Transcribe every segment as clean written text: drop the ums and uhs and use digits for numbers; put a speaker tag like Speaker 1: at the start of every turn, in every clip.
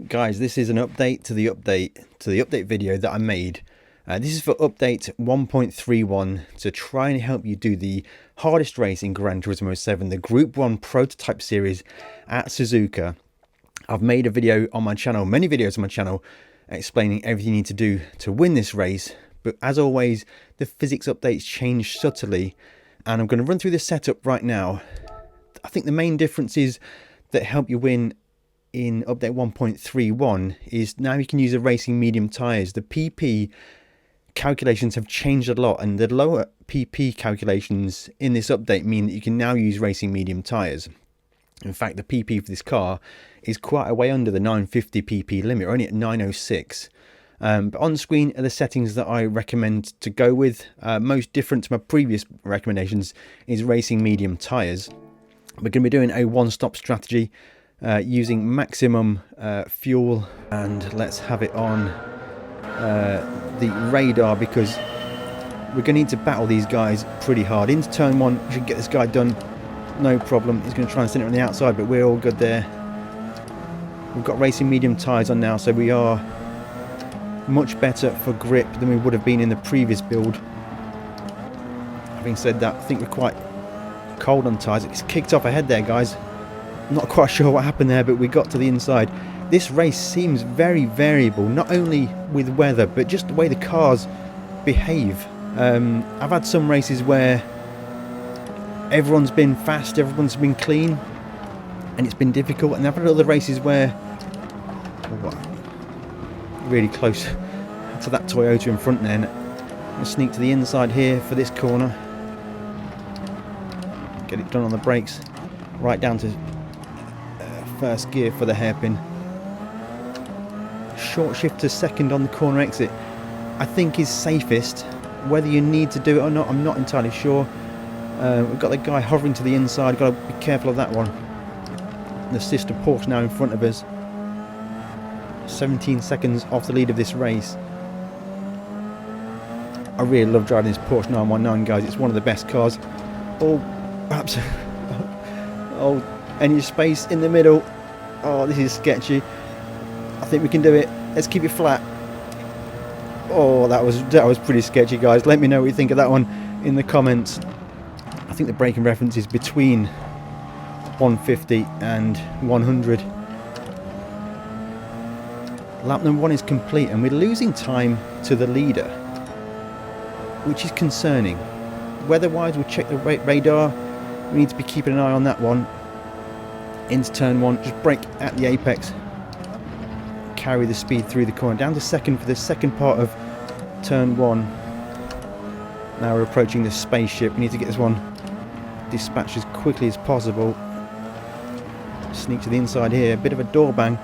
Speaker 1: Guys, this is an update to the update video that I made. This is for update 1.31 to try and help you do the hardest race in Gran Turismo 7, the Gr1 Prototype Series at Suzuka. I've made a video on my channel, many videos on my channel, explaining everything you need to do to win this race. But as always, the physics updates change subtly, and I'm going to run through the setup right now. I think the main differences that help you win in update 1.31 is now you can use the racing medium tyres. The PP calculations have changed a lot, and the lower PP calculations in this update mean that you can now use racing medium tyres. In fact, the PP for this car is quite a way under the 950 PP limit, only at 906. But on screen are the settings that I recommend to go with. Most different to my previous recommendations is racing medium tyres. We're going to be doing a one-stop strategy using maximum fuel, and let's have it on the radar because we're going to need to battle these guys pretty hard. Into turn one, we should get this guy done, no problem. He's going to try and center on the outside, but we're all good there. We've got racing medium tyres on now, so we are much better for grip than we would have been in the previous build. Having said that, I think we're quite cold on tyres. It's kicked off ahead there, guys. I'm not quite sure what happened there, but we got to the inside. This race seems very variable, not only with weather, but just the way the cars behave. I've had some races where everyone's been fast, everyone's been clean, and it's been difficult. And I've had other races where, really close to that Toyota in front there. I'll sneak to the inside here for this corner. Get it done on the brakes, right down to first gear for the hairpin. Short shift to second on the corner exit I think is safest. Whether you need to do it or not, I'm not entirely sure. We've got the guy hovering to the inside, got to be careful of that one. The sister Porsche now in front of us, 17 seconds off the lead of this race. I really love driving this Porsche 919, guys. It's one of the best cars. Oh, perhaps oh, any space in the middle. Oh, this is sketchy. I think we can do it. Let's keep it flat. Oh, that was pretty sketchy, guys. Let me know what you think of that one in the comments. I think the braking reference is between 150 and 100. Lap number one is complete, and we're losing time to the leader, which is concerning. Weather-wise, we'll check the radar. We need to be keeping an eye on that one. Into turn one, just brake at the apex, carry the speed through the corner, down to second for the second part of turn one. Now we're approaching the spaceship. We need to get this one dispatched as quickly as possible. Sneak to the inside here, a bit of a door bang,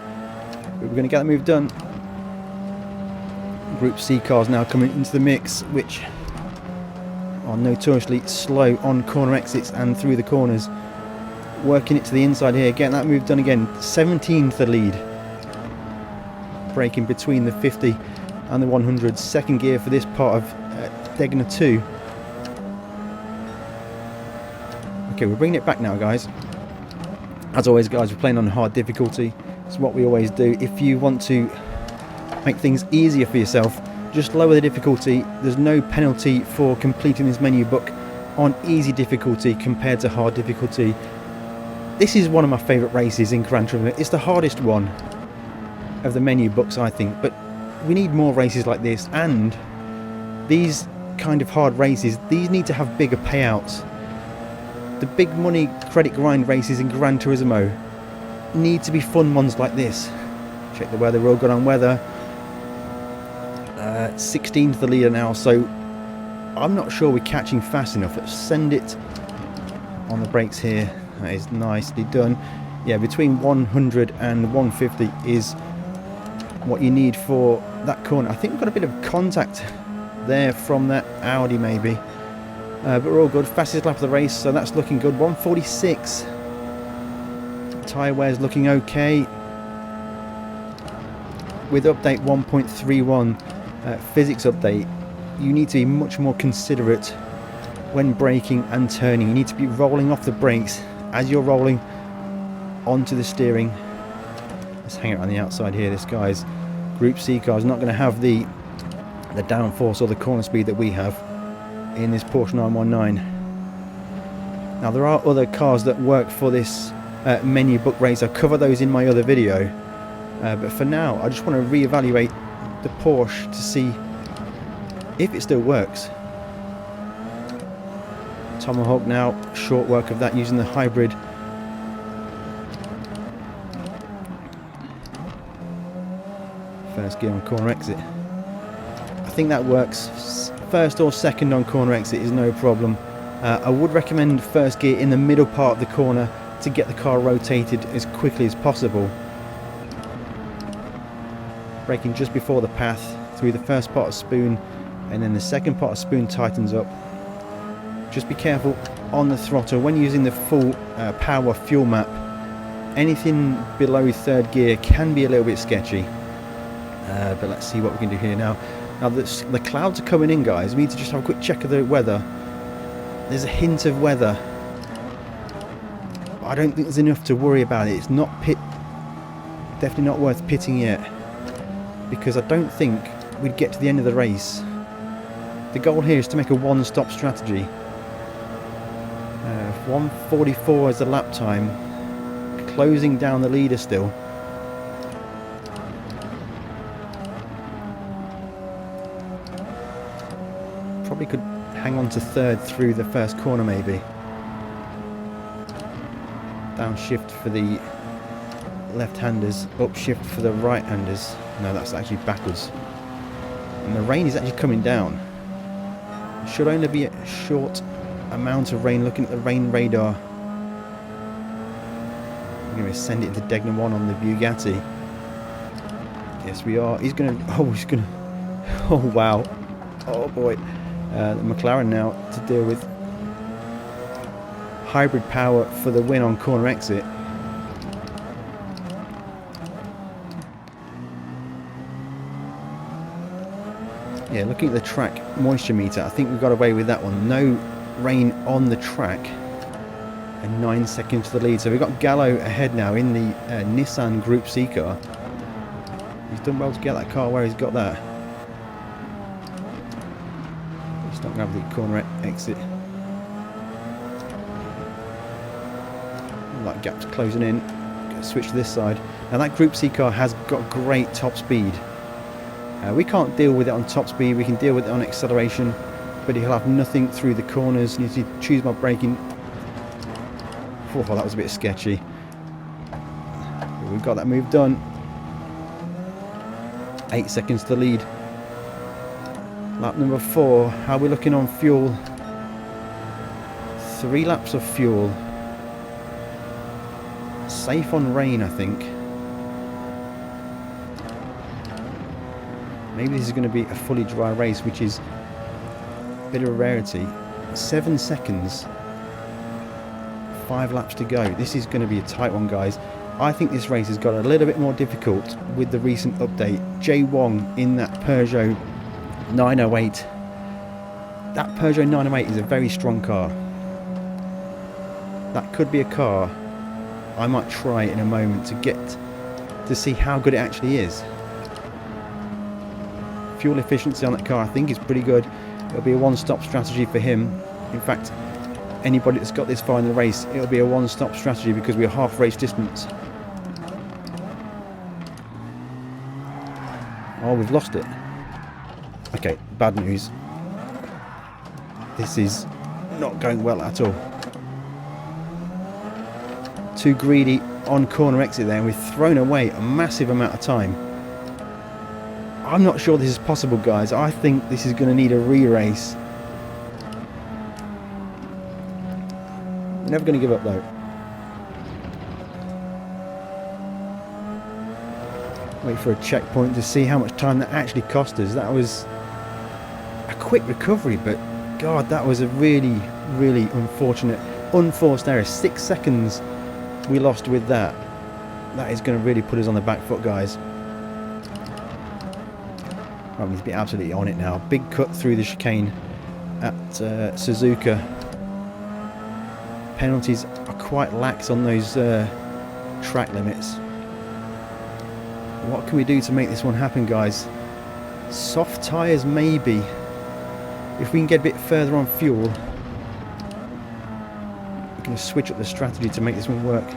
Speaker 1: but we're going to get that move done. Group C cars now coming into the mix, which are notoriously slow on corner exits and through the corners. Working it to the inside here, getting that move done again. 17th the lead. Braking between the 50 and the 100. Second gear for this part of Gr1 2. Okay, we're bringing it back now, guys. As always, guys, we're playing on hard difficulty. It's what we always do. If you want to make things easier for yourself, just lower the difficulty. There's no penalty for completing this menu book on easy difficulty compared to hard difficulty. This is one of my favourite races in Gran Turismo. It's the hardest one of the menu books, I think, but we need more races like this, and these kind of hard races, these need to have bigger payouts. The big money credit grind races in Gran Turismo need to be fun ones like this. Check the weather, we're all good on weather. 16th the leader now, so I'm not sure we're catching fast enough. Let's send it on the brakes here. That is nicely done. Yeah, between 100 and 150 is what you need for that corner. I think we've got a bit of contact there from that Audi maybe. But we're all good. Fastest lap of the race, so that's looking good. 146. Tyre wear's looking okay. With update 1.31 physics update, you need to be much more considerate when braking and turning. You need to be rolling off the brakes as you're rolling onto the steering. Let's hang it on the outside here. This guy's Group C car is not going to have the downforce or the corner speed that we have in this Porsche 919. Now there are other cars that work for this menu book race. I'll cover those in my other video, but for now I just want to reevaluate the Porsche to see if it still works. Tomahawk now, short work of that using the hybrid. First gear on corner exit. I think that works. First or second on corner exit is no problem. I would recommend first gear in the middle part of the corner to get the car rotated as quickly as possible. Braking just before the path through the first part of spoon, and then the second part of spoon tightens up. Just be careful on the throttle when using the full power fuel map. Anything below third gear can be a little bit sketchy, but let's see what we can do here now. Now the clouds are coming in, guys. We need to just have a quick check of the weather. There's a hint of weather. I don't think there's enough to worry about it. It's not definitely not worth pitting yet, because I don't think we'd get to the end of the race. The goal here is to make a one-stop strategy. 1:44 is the lap time, closing down the leader still. Probably could hang on to third through the first corner maybe. Downshift for the left-handers, upshift for the right-handers. No, that's actually backwards. And the rain is actually coming down. It should only be a short amount of rain. Looking at the rain radar, we're going to send it into Gr1 on the Bugatti. Yes, we are. He's going to. Oh wow. Oh boy. The McLaren now to deal with. Hybrid power for the win on corner exit. Yeah, looking at the track moisture meter, I think we got away with that one. No rain on the track, and 9 seconds to the lead. So we've got Gallo ahead now in the Nissan Group C car. He's done well to get that car where he's got that. He's not going to have the corner exit. That gap's closing in. Gonna switch to this side. Now that Group C car has got great top speed. We can't deal with it on top speed. We can deal with it on acceleration, but he'll have nothing through the corners. Need to choose my braking. Oh, that was a bit sketchy. But we've got that move done. 8 seconds to lead. Lap number 4. How are we looking on fuel? 3 laps of fuel. Safe on rain, I think. Maybe this is going to be a fully dry race, which is a bit of a rarity. 7 seconds. 5 laps to go. This is going to be a tight one, guys. I think this race has got a little bit more difficult with the recent update. Jay Wong in that Peugeot 908. That Peugeot 908 is a very strong car. That could be a car I might try in a moment to see how good it actually is. Fuel efficiency on that car I think is pretty good. It'll be a one-stop strategy for him. In fact, anybody that's got this far in the race, it'll be a one-stop strategy because we're half race distance. Oh, we've lost it. Okay, bad news. This is not going well at all. Too greedy on corner exit there, and we've thrown away a massive amount of time. I'm not sure this is possible, guys. I think this is going to need a re-race. Never going to give up though. Wait for a checkpoint to see how much time that actually cost us. That was a quick recovery, but God, that was a really, really unfortunate, unforced error. 6 seconds we lost with that. That is going to really put us on the back foot, guys. Right, we need to be absolutely on it now. Big cut through the chicane at Suzuka. Penalties are quite lax on those track limits. What can we do to make this one happen, guys? Soft tyres, maybe. If we can get a bit further on fuel, we're going to switch up the strategy to make this one work.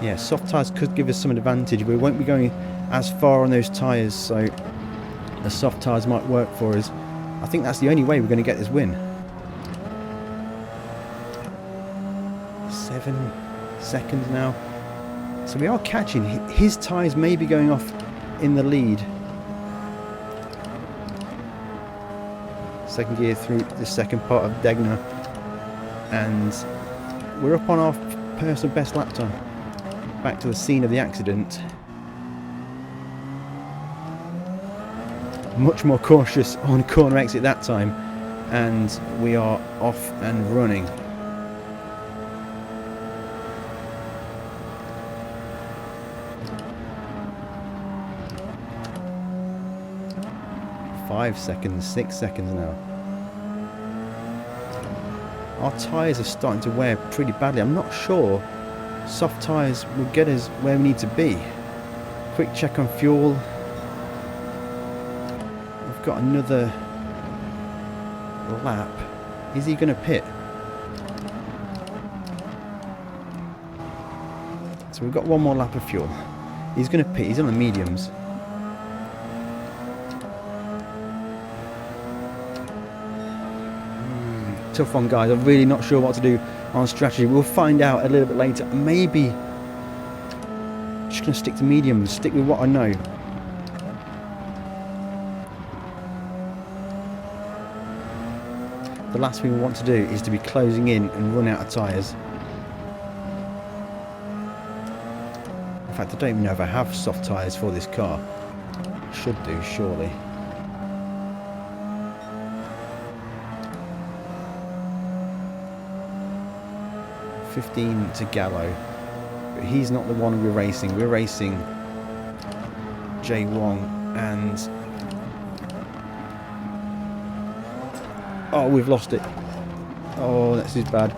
Speaker 1: Yeah, soft tyres could give us some advantage. We won't be going as far on those tyres, so the soft tyres might work for us. I think that's the only way we're going to get this win. 7 seconds now. So we are catching. His tyres may be going off in the lead. Second gear through the second part of Degner. And we're up on our personal best lap time. Back to the scene of the accident. Much more cautious on corner exit that time. And we are off and running. Five seconds, 6 seconds now. Our tyres are starting to wear pretty badly. I'm not sure soft tyres will get us where we need to be. Quick check on fuel. We've got another lap. Is he going to pit? So we've got one more lap of fuel. He's going to pit. He's on the mediums. Tough one, guys. I'm really not sure what to do on strategy. We'll find out a little bit later. Maybe just going to stick to mediums, stick with what I know. The last thing we want to do is to be closing in and run out of tyres. In fact, I don't even know if I have soft tyres for this car. Should do, surely. 15 to Gallo, but he's not the one we're racing. We're racing J1 and oh, we've lost it. Oh, this is bad.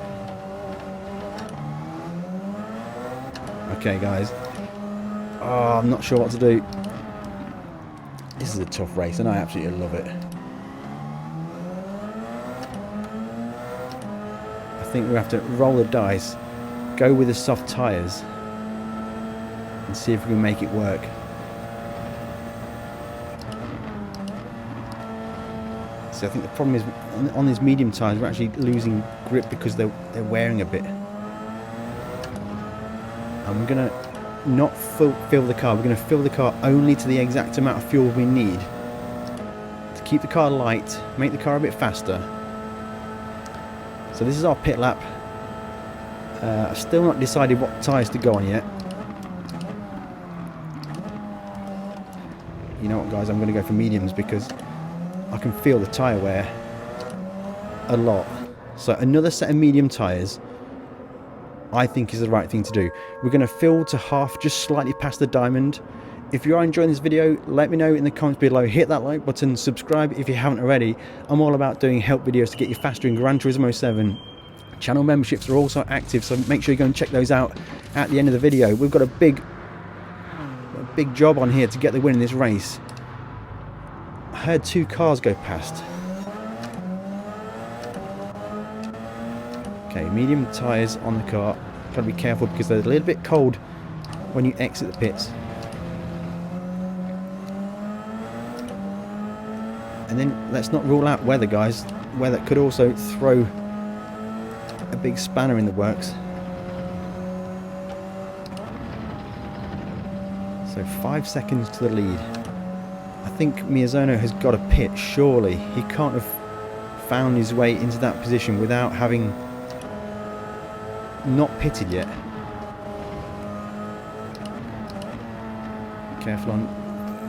Speaker 1: Okay, guys. Oh, I'm not sure what to do. This is a tough race and I absolutely love it. I think we have to roll the dice, go with the soft tyres and see if we can make it work. So I think the problem is on these medium tyres we're actually losing grip because they're wearing a bit. And we're going to not fill the car, we're going to fill the car only to the exact amount of fuel we need to keep the car light, make the car a bit faster. So this is our pit lap. I've still not decided what tyres to go on yet. You know what, guys, I'm going to go for mediums because I can feel the tyre wear a lot. So another set of medium tyres I think is the right thing to do. We're going to fill to half, just slightly past the diamond. If you are enjoying this video, let me know in the comments below. Hit that like button, subscribe if you haven't already. I'm all about doing help videos to get you faster in Gran Turismo 7. Channel memberships are also active, so make sure you go and check those out at the end of the video. We've got a big job on here to get the win in this race. I heard 2 cars go past. Okay, medium tyres on the car. Got to be careful because they're a little bit cold when you exit the pits. And then let's not rule out weather, guys. Weather could also throw a big spanner in the works. So 5 seconds to the lead. I think Miyazono has got a pit, surely. He can't have found his way into that position without having not pitted yet. Careful on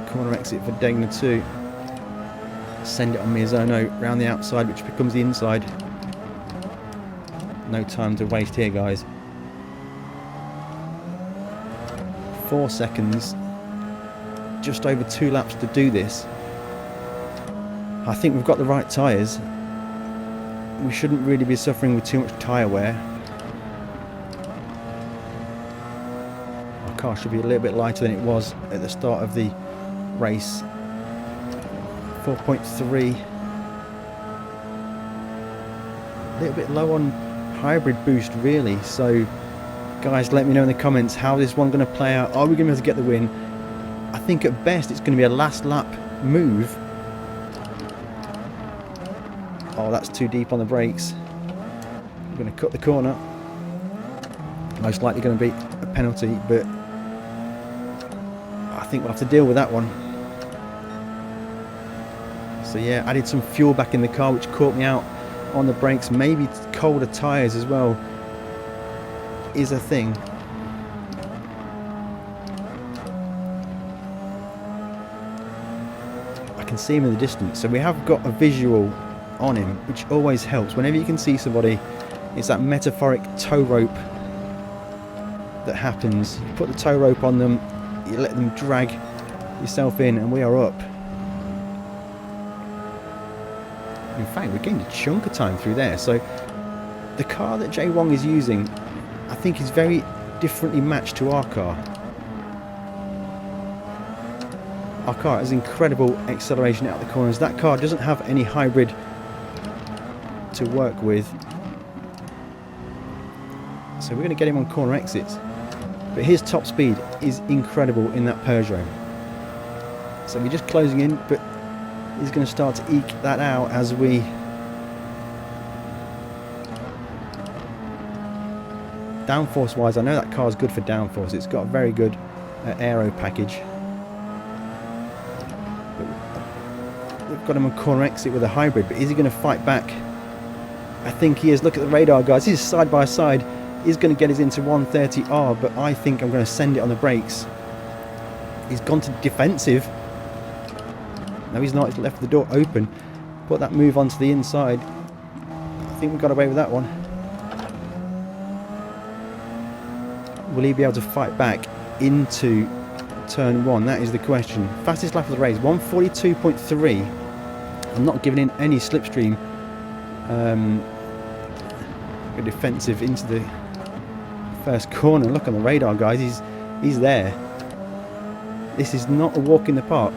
Speaker 1: corner exit for Degner 2. Send it on Miyazono round the outside, which becomes the inside. No time to waste here, guys. 4 seconds. Just over 2 laps to do this. I think we've got the right tyres. we shouldn't really be suffering with too much tyre wear. Our car should be a little bit lighter than it was at the start of the race. 4.3. A little bit low on hybrid boost really, so guys, let me know in the comments how this one's going to play out. Are we going to be able to get the win? I think at best it's going to be a last lap move. Oh, that's too deep on the brakes. I'm going to cut the corner. Most likely going to be a penalty, but I think we'll have to deal with that one. So yeah, added some fuel back in the car, which caught me out on the brakes. Maybe colder tyres as well is a thing. I can see him in the distance, so we have got a visual on him, which always helps. Whenever you can see somebody, it's that metaphoric tow rope that happens. You put the tow rope on them, you let them drag yourself in, and we are up. In fact, we gained a chunk of time through there. So the car that Gr1 is using, I think, is very differently matched to our car. Our car has incredible acceleration out the corners. That car doesn't have any hybrid to work with. So we're going to get him on corner exits. But his top speed is incredible in that Peugeot. So we're just closing in, but he's going to start to eke that out as we downforce wise. I know that car's good for downforce. It's got a very good aero package. But we've got him on corner exit with a hybrid, but is he going to fight back? I think he is. Look at the radar, guys. He's side by side. He's going to get us into 130R, but I think I'm going to send it on the brakes. He's gone to defensive. No, he's not. He's left the door open. Put that move onto the inside. I think we got away with that one. Will he be able to fight back into turn 1? That is the question. Fastest lap of the race, 142.3. I'm not giving in any slipstream. Go defensive into the first corner. Look on the radar, guys. He's there. This is not a walk in the park.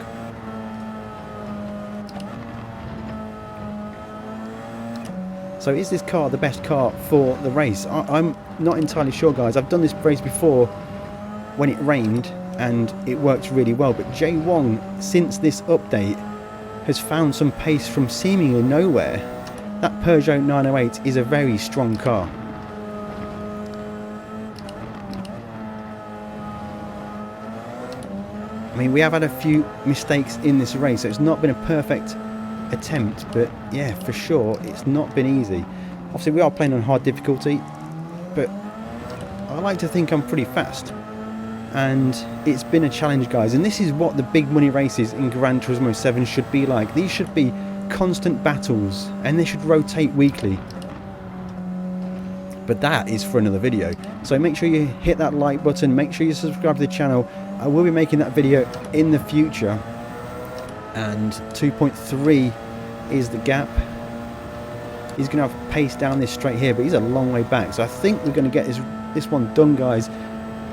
Speaker 1: So is this car the best car for the race? I'm not entirely sure, guys. I've done this race before when it rained and it worked really well, but Gr1, since this update, has found some pace from seemingly nowhere. That Peugeot 908 is a very strong car. I mean, we have had a few mistakes in this race, so it's not been a perfect attempt, but yeah, for sure it's not been easy. Obviously we are playing on hard difficulty, but I like to think I'm pretty fast, and it's been a challenge, guys, and this is what the big money races in Gran Turismo 7 should be like. These should be constant battles and they should rotate weekly, but that is for another video. So make sure you hit that like button, make sure you subscribe to the channel. I will be making that video in the future. And 2.3 is the gap. He's going to have pace down this straight here, but he's a long way back. So I think we're going to get this one done, guys.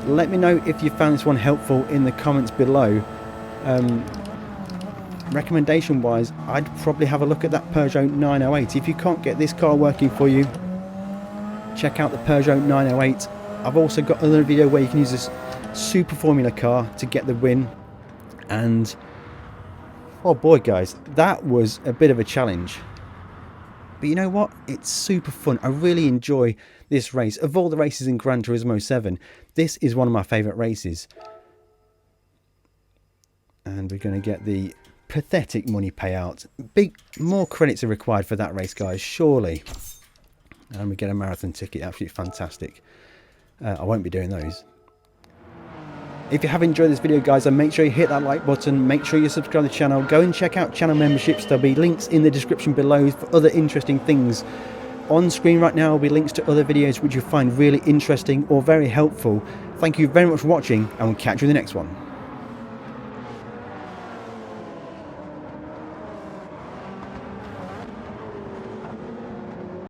Speaker 1: Let me know if you found this one helpful in the comments below. Recommendation wise, I'd probably have a look at that Peugeot 908. If you can't get this car working for you, check out the Peugeot 908. I've also got another video where you can use this super formula car to get the win. And oh boy, guys, that was a bit of a challenge. But you know what? It's super fun. I really enjoy this race. Of all the races in Gran Turismo 7, this is one of my favourite races. And we're going to get the pathetic money payout. More credits are required for that race, guys, surely. And we get a marathon ticket. Absolutely fantastic. I won't be doing those. If you have enjoyed this video, guys, then make sure you hit that like button, make sure you subscribe to the channel, go and check out channel memberships. There'll be links in the description below for other interesting things. On screen right now will be links to other videos which you find really interesting or very helpful. Thank you very much for watching, and we'll catch you in the next one.